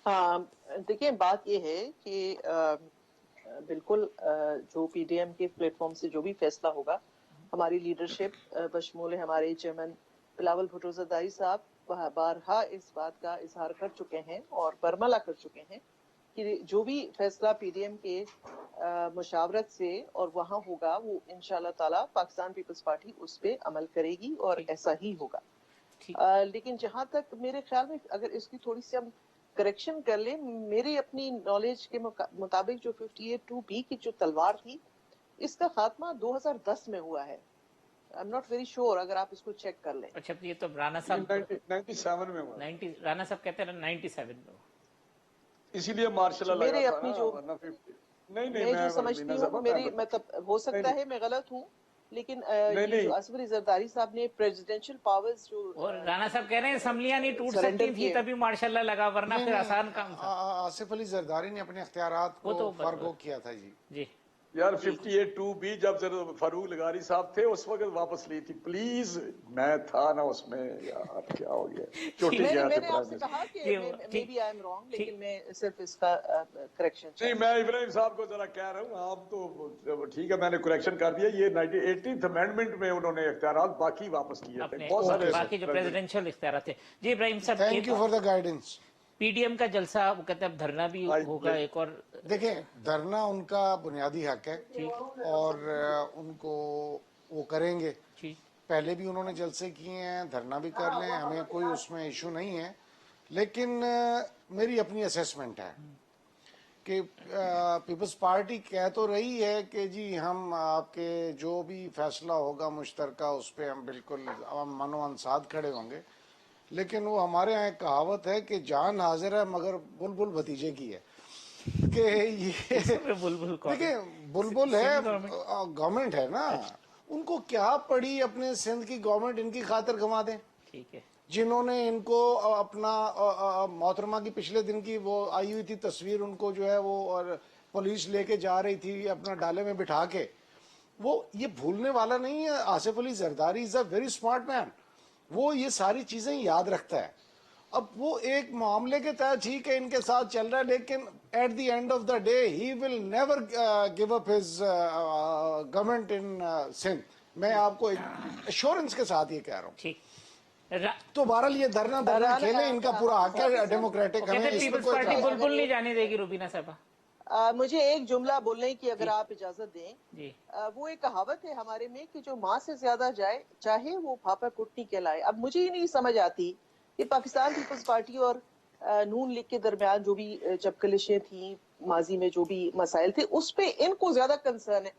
Speaker 4: हाँ देखिए बात ये है कि बिल्कुल जो PDM के प्लेटफॉर्म से जो भी फैसला होगा, हमारी लीडरशिप बशमूल हमारे चेयरमैन बिलावल भुट्टो ज़रदारी साहब बारहा इस बात का इजहार कर चुके हैं और बरमला कर चुके हैं कि जो भी फैसला PDM के मुशावरत से और वहाँ होगा वो इंशाल्लाह ताला पाकिस्तान पीपल्स पार्टी उस पर अमल करेगी और ऐसा ही होगा। लेकिन जहाँ तक मेरे ख्याल में अगर इसकी थोड़ी सी हम करेक्शन कर ले, मेरी अपनी नॉलेज के मुताबिक जो 58(2) की जो तलवार थी इसका खात्मा 2010 में हुआ है। I am not very sure, अगर आप इसको चेक कर लें।
Speaker 1: अच्छा ये तो राणा साहब
Speaker 3: 97 में हुआ,
Speaker 1: 90 राणा साहब कहते हैं 97 में,
Speaker 3: इसीलिए मार्शल लगा
Speaker 4: मेरे
Speaker 3: था
Speaker 4: अपनी
Speaker 3: ना,
Speaker 4: जो
Speaker 3: वरना नहीं
Speaker 4: मैं जो समझती
Speaker 3: मीना
Speaker 4: हूँ
Speaker 3: साहबा,
Speaker 4: मेरी मतलब हो सकता
Speaker 3: नहीं,
Speaker 4: है मैं गलत हूँ, लेकिन
Speaker 3: नहीं
Speaker 4: ये जो
Speaker 3: नहीं
Speaker 4: आसिफ अली जरदारी साहब ने प्रेसिडेंशियल पावर्स जो
Speaker 1: और राणा साहब कह रहे हैं असम्बलियां नहीं टूट
Speaker 4: सरेंडर
Speaker 1: सकती थी
Speaker 4: किए,
Speaker 1: तभी मार्शल लॉ लगा, वरना
Speaker 2: नहीं
Speaker 1: फिर
Speaker 2: नहीं,
Speaker 1: आसान काम था।
Speaker 2: आसिफ अली जरदारी ने अपने अख्तियारात
Speaker 1: वो
Speaker 2: को
Speaker 1: तो
Speaker 2: फर्गो किया था जी।
Speaker 1: जी
Speaker 3: यार 58(2) भी जब फारूक लगारी साहब थे उस वक्त वापस ली थी, प्लीज। मैं था ना उसमें, यार क्या हो गया, चोटी
Speaker 4: मैंने
Speaker 3: गया थे
Speaker 4: मैंने
Speaker 3: प्राइम
Speaker 4: आपसे
Speaker 3: मिनिस्टर।
Speaker 4: कहा कि
Speaker 1: जी
Speaker 4: may be I am wrong,
Speaker 1: ठीक
Speaker 4: लेकिन मैं सिर्फ इसका करेक्शन
Speaker 3: नहीं,
Speaker 4: चाहती
Speaker 3: मैं इब्राहिम साहब को जरा कह रहा हूँ, आप तो ठीक है, मैंने करेक्शन कर दिया, ये 18th अमेंडमेंट में उन्होंने इख्तियारात बाकी वापस किए थे,
Speaker 1: अपने
Speaker 3: बहुत सारे
Speaker 1: बाकी जो प्रेसिडेंशियल इख्तियार थे। जी इब्राहिम साहब,
Speaker 2: thank you for the guidance.
Speaker 1: PDM का जलसा, वो कहते हैं अब धरना भी होगा एक और।
Speaker 2: देखें, धरना उनका बुनियादी हक है और उनको वो करेंगे।
Speaker 1: जी
Speaker 2: पहले भी उन्होंने जलसे किए हैं, धरना भी कर लें, हमें कोई उसमें इशू नहीं है। लेकिन मेरी अपनी असेसमेंट है कि पीपल्स पार्टी कह तो रही है कि जी हम आपके जो भी फैसला होगा मुश्तरका उस पर हम बिल्कुल मनो अनसाद खड़े होंगे, लेकिन वो हमारे यहाँ एक कहावत है कि जान हाजिर है मगर बुलबुल भतीजे की है कि ये
Speaker 1: बुलबुल कौन?
Speaker 2: देखिए बुलबुल है,
Speaker 1: सिंध गवर्नमेंट।
Speaker 2: गवर्नमेंट है ना, उनको क्या पड़ी अपने सिंध की गवर्नमेंट इनकी खातिर गंवा दे,
Speaker 1: ठीक है।
Speaker 2: जिन्होंने इनको अपना मोहतरमा की पिछले दिन की वो आई हुई थी तस्वीर, उनको जो है वो और पुलिस लेके जा रही थी अपना डाले में बिठा के, वो ये भूलने वाला नहीं है। Asif Ali Zardari is a very smart man, वो ये सारी चीजें याद रखता है। अब वो एक मामले के तहत ठीक है इनके साथ चल रहा है, लेकिन at the end of the day he will never give up his government in Sindh. मैं आपको एश्योरेंस के साथ ये कह रहा हूँ।
Speaker 1: ठीक
Speaker 2: तो बहरहाल ये धरना खेले, इनका पूरा हक है डेमोक्रेटिक, हमें इसमें
Speaker 1: पीपल्स
Speaker 2: कोई
Speaker 1: पार्टी
Speaker 2: एतराज नहीं।
Speaker 1: बुलबुल नहीं जाने देगी रुबीना साहबा।
Speaker 4: मुझे एक जुमला बोलने की अगर आप इजाजत दें।
Speaker 1: जी
Speaker 4: वो एक कहावत है हमारे में कि जो माँ से ज्यादा जाए चाहे वो फाफा कुटनी कहलाए। अब मुझे ये नहीं समझ आती कि पाकिस्तान पीपल्स पार्टी और नून लीग के दरमियान जो भी चपकलिशें थी माजी में, जो भी मसाइल थे, उस पे इनको ज्यादा कंसर्न है,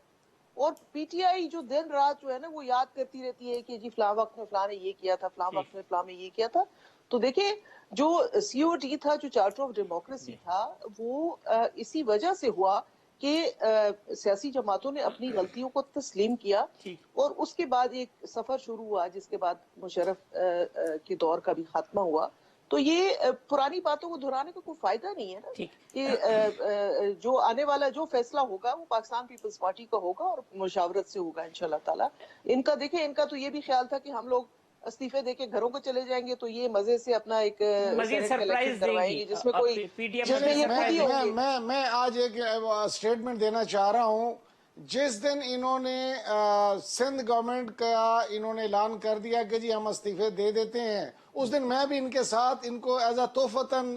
Speaker 4: और पीटीआई जो दिन रात जो है ना वो याद करती रहती है कि जी फलां वक्त में फलां ने ये किया था, फलां वक्त में फलां ने ये किया था। तो देखिए जो सीओटी था, जो चार्टर ऑफ डेमोक्रेसी था, वो इसी वजह से हुआ कि सियासी जमातों ने अपनी गलतियों को तस्लीम किया, और उसके बाद एक सफर शुरू हुआ जिसके बाद मुशर्रफ के दौर का भी खात्मा हुआ। तो ये पुरानी बातों को दोहराने का कोई फायदा नहीं है ना, कि जो आने वाला जो फैसला होगा वो पाकिस्तान पीपल्स पार्टी का होगा और मुशावरत से होगा इंशाल्लाह ताला। इनका देखिए, इनका तो ये भी ख्याल था कि हम लोग इस्तीफे देके घरों को चले जाएंगे तो ये मजे से अपना एक
Speaker 1: मजीद सरप्राइज
Speaker 4: करवाएंगे, जिसमें कोई जिसमें ये खुद ही होंगे।
Speaker 2: मैं आज एक स्टेटमेंट देना चाह रहा हूँ। जिस दिन इन्होंने सिंध गवर्नमेंट का इन्होंने ऐलान कर दिया कि जी हम इस्तीफे दे देते हैं, उस दिन मैं भी इनके साथ इनको एज अ तोहफतन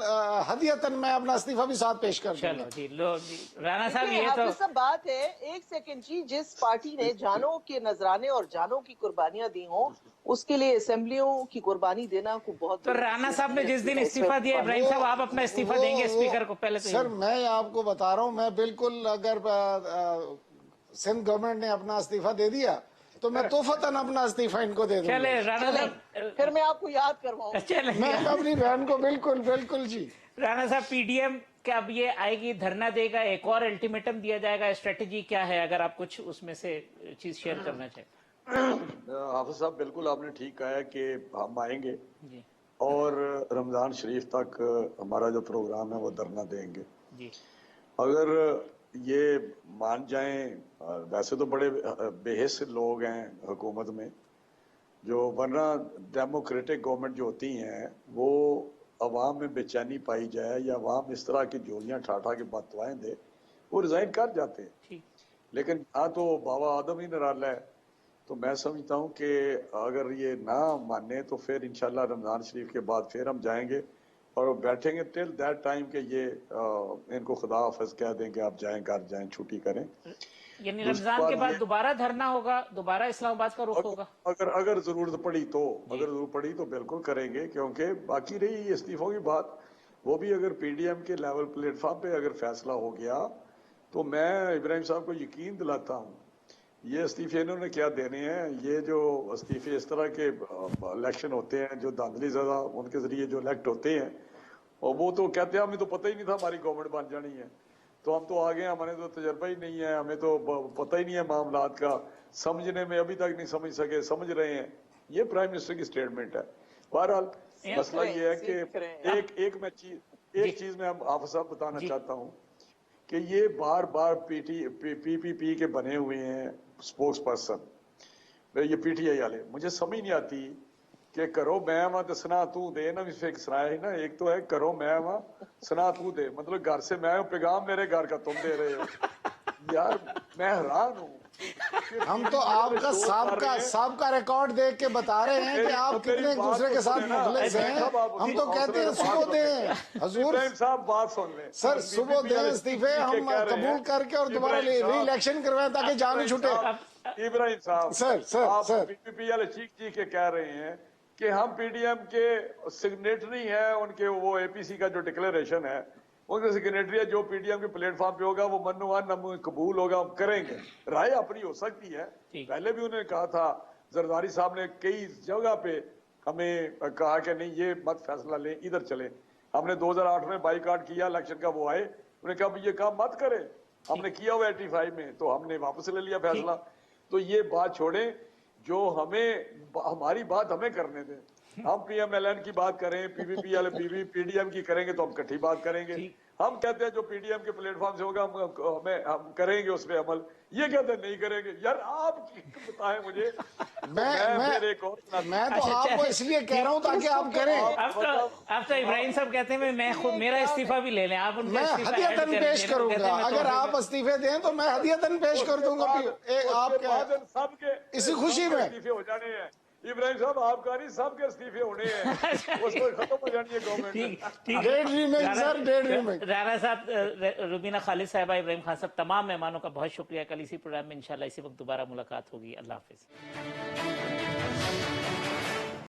Speaker 2: हदियतन मैं अपना इस्तीफा भी साथ पेश कर दूंगा।
Speaker 1: चलो जी, लो जी राणा साहब, ये तो
Speaker 4: सब बात है। एक सेकंड जी, जिस पार्टी ने जानों के नजराने और जानों की कुर्बानियां दी हों उसके लिए असेंबलियों की कुर्बानी देना को बहुत।
Speaker 1: तो राणा साहब ने जिस दिन इस्तीफा दिया, इब्राहिम साहब आप अपना इस्तीफा देंगे स्पीकर को पहले तो?
Speaker 2: सर मैं आपको बता रहा हूँ, मैं बिल्कुल अगर सिंध गवर्नमेंट ने अपना इस्तीफा दे दिया तो मैं तोहफतन अपना इस्तीफा इनको दे दूंगा।
Speaker 1: चले राणा साहब,
Speaker 4: फिर मैं आपको याद करवाऊंगा।
Speaker 1: चले
Speaker 2: मैं अपनी बहन को बिल्कुल बिल्कुल जी।
Speaker 1: राणा साहब, पीडीएम क्या अब ये आएगी, धरना देगा, एक और अल्टीमेटम दिया जाएगा, स्ट्रेटेजी क्या है, अगर आप कुछ उसमें से चीज शेयर करना चाहें?
Speaker 3: हाफिज साहब बिल्कुल आपने ठीक कहा है कि हम आएंगे
Speaker 1: जी
Speaker 3: और रमजान शरीफ तक हमारा जो प्रोग्राम है वो धरना देंगे।
Speaker 1: जी
Speaker 3: अगर ये मान जाएं, वैसे तो बड़े बेहिस लोग हैं हुकूमत में, जो वरना डेमोक्रेटिक गवर्नमेंट जो होती हैं वो अवाम में बेचैनी पाई जाए या अवाम इस तरह की जोलियां ठाठा के बतवाएं दे, वो रिजाइन कर जाते हैं।
Speaker 1: ठीक।
Speaker 3: लेकिन यहाँ तो बाबा आदम ही निराला है, तो मैं समझता हूँ कि अगर ये ना माने तो फिर इंशाल्लाह रमजान शरीफ के बाद फिर हम जाएंगे और बैठेंगे टिल दैट टाइम के ये इनको खुदा हाफिज कह देंगे, आप जाएं घर जाएं, छुट्टी करें।
Speaker 1: यानी रमजान के बाद दोबारा धरना होगा, दोबारा इस्लामाबाद का रुख होगा?
Speaker 3: अगर जरूरत पड़ी तो, अगर जरूरत पड़ी तो बिल्कुल करेंगे, क्योंकि बाकी रही इस्तीफों की बात, वो भी अगर पीडीएम के लेवल प्लेटफॉर्म पे अगर फैसला हो गया तो मैं इब्राहिम साहब को यकीन दिलाता हूँ ये इस्तीफे इन्होंने क्या देने हैं। ये जो इस्तीफे इस तरह के इलेक्शन होते हैं जो धांधली ज़्यादा उनके जरिए जो इलेक्ट होते हैं, और वो तो कहते हैं हमें तो पता ही नहीं था हमारी गवर्नमेंट बन जानी है, तो हम तो आ गए, हमारे तो तजर्बा ही नहीं है, हमें तो पता ही नहीं है मामलात का, समझने में अभी तक नहीं समझ सके, समझ रहे हैं। ये प्राइम मिनिस्टर की स्टेटमेंट है। बहरहाल मसला ये है कि एक चीज मैं आप साहब बताना चाहता हूँ कि ये बार बार पीपीपी के बने हुए हैं स्पोक्स पर्सन, ये पीटीआई वाले, मुझे समझ नहीं आती कि करो मैं वहां तो सना तू दे ना, फिक्स सुनाया ही ना, एक तो है करो मैं वहां सना तू दे, मतलब घर से मैं पैगाम मेरे घर का तुम दे रहे हो। यार मैं हैरान हूँ।
Speaker 2: हम तो आपका सबका रिकॉर्ड देख के बता रहे हैं कि आप कितने एक दूसरे के साथ मुखलिस हैं। हम तो कहते हैं सुबह दें हजूर
Speaker 3: साहब, बात सुन लें
Speaker 2: सर, सुबह दें इस्तीफे, हम कबूल करके और दोबारा री इलेक्शन करवाएं ताकि जान छूटे।
Speaker 3: इब्राहिम साहब,
Speaker 2: सर
Speaker 3: पीपीपी वाले चीख के कह रहे हैं कि हम पीडीएम के सिग्नेटरी हैं, उनके वो एपीसी का जो डिक्लेरेशन है उनके सिग्नेटरी है, जो पीडीएम के प्लेटफॉर्म पे होगा वो मन्नुआन कबूल होगा, हम करेंगे। राय अपनी हो सकती है, पहले भी उन्होंने कहा था, जरदारी साहब ने कई जगह पे हमें कहा कि नहीं ये मत फैसला लें, इधर चले। हमने 2008 में बाइकाट किया इलेक्शन का, वो आए, उन्होंने कहा ये काम मत करें, हमने किया हुआ 85 में, तो हमने वापस ले लिया फैसला। तो ये बात छोड़ें, जो हमारी बात हमें करने दें। हम पीएमएलएन की बात करें, पीवीपी वाले पीडीएम की करेंगे तो हम इकट्ठी बात करेंगे। हम कहते हैं जो पीडीएम के प्लेटफॉर्म से होगा हम करेंगे उस पर अमल, ये कहते हैं नहीं करेंगे। यार आप बताएं मुझे।
Speaker 2: मैं तो आपको इसलिए कह रहा हूँ ताकि आप करें।
Speaker 1: अब तो इब्राहिम साहब कहते हैं मैं खुद मेरा इस्तीफा भी ले लें, आप उनका
Speaker 2: मैं हदियतन पेश करूंगा, अगर आप इस्तीफे दें तो मैं हदियतन पेश कर दूंगा आपके इसी खुशी में।
Speaker 3: इस्तीफे हो जाने हैं इब्राहिम साहब, आपका नहीं, सबके इस्तीफे होने हैं, उसको खत्म हो जानी है गवर्नमेंट।
Speaker 1: राणा साहब, रुबीना खालिद साहिबा, इब्राहिम खान साहब, तमाम मेहमानों का बहुत शुक्रिया। कल इसी प्रोग्राम में इंशाल्लाह इसी वक्त दोबारा मुलाकात होगी। अल्लाह हाफिज।